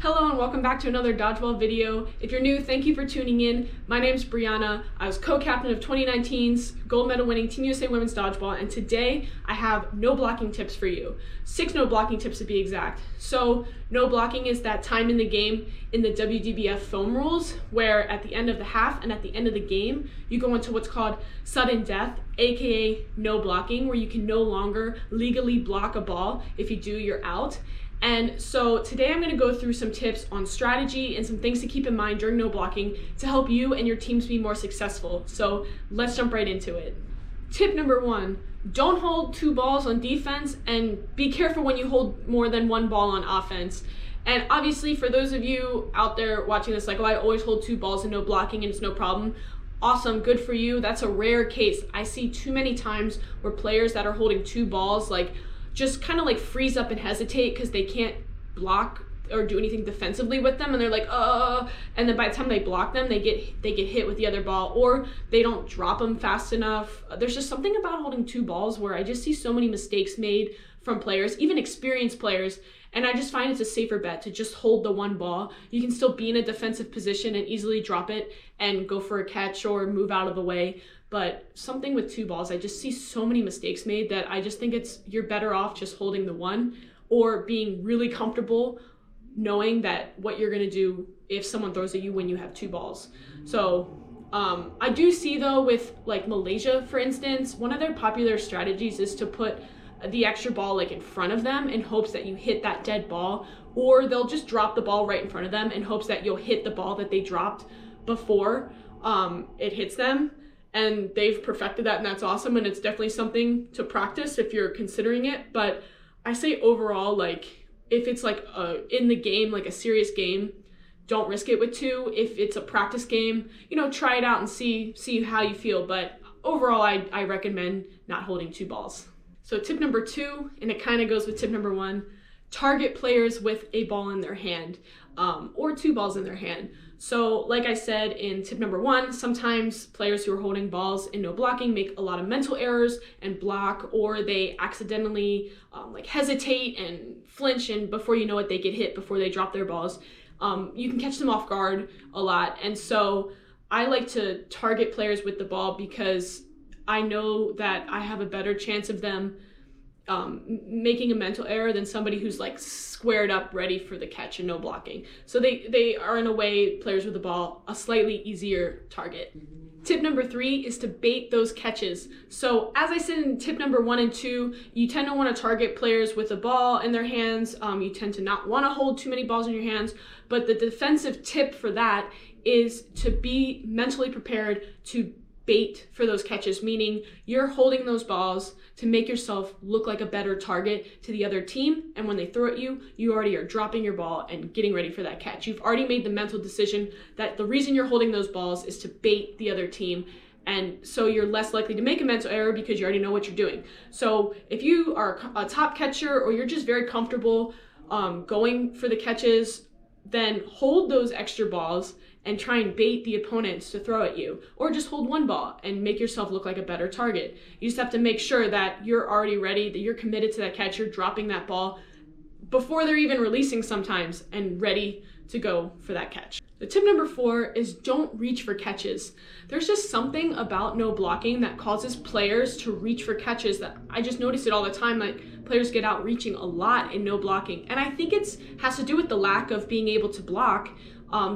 Hello and welcome back to another Dodgeball video. If you're new, thank you for tuning in. My name's Brianna. I was co-captain of 2019's gold medal winning Team USA Women's Dodgeball, and today I have no blocking tips for you. 6 no blocking tips to be exact. So no blocking is that time in the game in the WDBF foam rules where at the end of the half and at the end of the game, you go into what's called sudden death, aka no blocking, where you can no longer legally block a ball. If you do, you're out. And so today I'm going to go through some tips on strategy and some things to keep in mind during no blocking to help you and your teams be more successful. So let's jump right into it. Tip number 1, don't hold 2 balls on defense, and be careful when you hold more than 1 ball on offense. And obviously for those of you out there watching this like, oh, I always hold 2 balls and no blocking and it's no problem. Awesome, good for you. That's a rare case. I see too many times where players that are holding 2 balls just kind of freeze up and hesitate because they can't block or do anything defensively with them, and they're like, and then by the time they block them, they get hit with the other ball, or they don't drop them fast enough. There's just something about holding 2 balls where I just see so many mistakes made from players, even experienced players, and I just find it's a safer bet to just hold the 1 ball. You can still be in a defensive position and easily drop it and go for a catch or move out of the way. But something with 2 balls, I just see so many mistakes made that I just think you're better off just holding the 1 or being really comfortable knowing that what you're gonna do if someone throws at you when you have 2 balls. So I do see though with Malaysia, for instance, one of their popular strategies is to put the extra ball in front of them in hopes that you hit that dead ball, or they'll just drop the ball right in front of them in hopes that you'll hit the ball that they dropped before it hits them. And they've perfected that, and that's awesome, and it's definitely something to practice if you're considering it. But I say overall, if it's in the game, a serious game, don't risk it with 2. If it's a practice game, try it out and see how you feel. But overall, I recommend not holding 2 balls. So tip number 2, and it kind of goes with tip number 1, target players with a ball in their hand, or 2 balls in their hand. So like I said in tip number 1, sometimes players who are holding balls in no blocking make a lot of mental errors and block, or they accidentally hesitate and flinch, and before you know it, they get hit before they drop their balls. You can catch them off guard a lot. And so I like to target players with the ball because I know that I have a better chance of them making a mental error than somebody who's squared up ready for the catch and no blocking. So they are, in a way, players with the ball, a slightly easier target. Tip number 3 is to bait those catches. So as I said in tip number 1 and 2, you tend to want to target players with a ball in their hands. You tend to not want to hold too many balls in your hands, but the defensive tip for that is to be mentally prepared to bait for those catches, meaning you're holding those balls to make yourself look like a better target to the other team, and when they throw at you, you already are dropping your ball and getting ready for that catch. You've already made the mental decision that the reason you're holding those balls is to bait the other team, and so you're less likely to make a mental error because you already know what you're doing. So if you are a top catcher or you're just very comfortable going for the catches, then hold those extra balls and try and bait the opponents to throw at you, or just hold 1 ball and make yourself look like a better target. You just have to make sure that you're already ready, that you're committed to that catch, you're dropping that ball before they're even releasing sometimes, and ready to go for that catch. The tip number 4 is don't reach for catches. There's just something about no blocking that causes players to reach for catches that I just notice it all the time. Players get out reaching a lot in no blocking. And I think has to do with the lack of being able to block.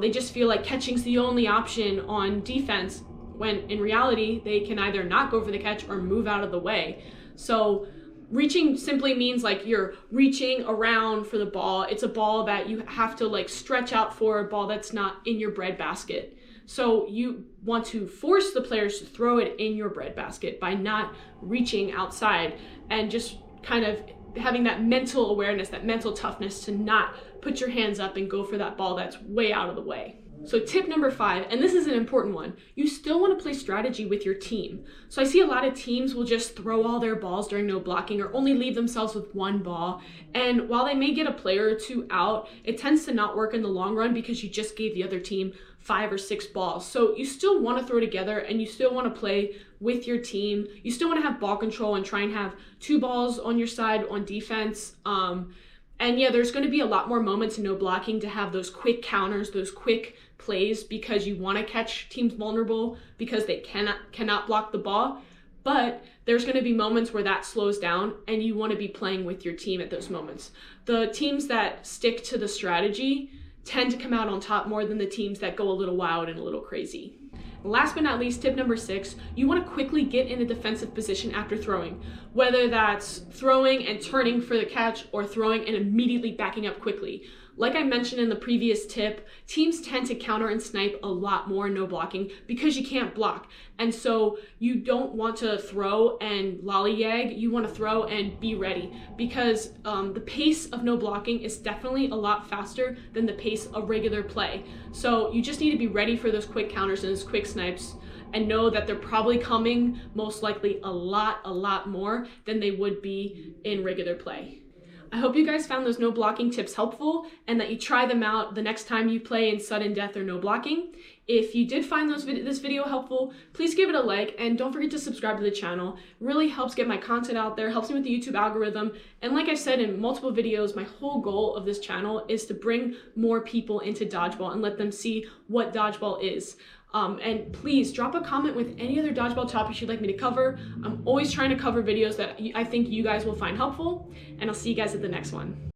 They just feel like catching's the only option on defense, when in reality, they can either not go for the catch or move out of the way. So reaching simply means you're reaching around for the ball. It's a ball that you have to stretch out for, a ball that's not in your breadbasket. So you want to force the players to throw it in your breadbasket by not reaching outside, and just kind of having that mental awareness, that mental toughness to not put your hands up and go for that ball that's way out of the way. So tip number 5, and this is an important one, you still want to play strategy with your team. So I see a lot of teams will just throw all their balls during no blocking, or only leave themselves with 1 ball. And while they may get a player or 2 out, it tends to not work in the long run because you just gave the other team 5 or 6 balls. So you still want to throw together, and you still want to play with your team. You still want to have ball control and try and have 2 balls on your side on defense. And yeah, there's going to be a lot more moments in no blocking to have those quick counters, those quick plays, because you want to catch teams vulnerable because they cannot block the ball. But there's going to be moments where that slows down and you want to be playing with your team at those moments. The teams that stick to the strategy tend to come out on top more than the teams that go a little wild and a little crazy. Last but not least, tip number 6, you want to quickly get in a defensive position after throwing, whether that's throwing and turning for the catch or throwing and immediately backing up quickly. Like I mentioned in the previous tip, teams tend to counter and snipe a lot more in no blocking because you can't block. And so you don't want to throw and lollygag, you want to throw and be ready, because the pace of no blocking is definitely a lot faster than the pace of regular play. So you just need to be ready for those quick counters and those quick snipes, and know that they're probably coming most likely a lot more than they would be in regular play. I hope you guys found those no blocking tips helpful and that you try them out the next time you play in sudden death or no blocking. If you did find this video helpful, please give it a like and don't forget to subscribe to the channel. It really helps get my content out there, helps me with the YouTube algorithm. And like I've said in multiple videos, my whole goal of this channel is to bring more people into dodgeball and let them see what dodgeball is. And please drop a comment with any other dodgeball topics you'd like me to cover. I'm always trying to cover videos that I think you guys will find helpful, and I'll see you guys at the next one.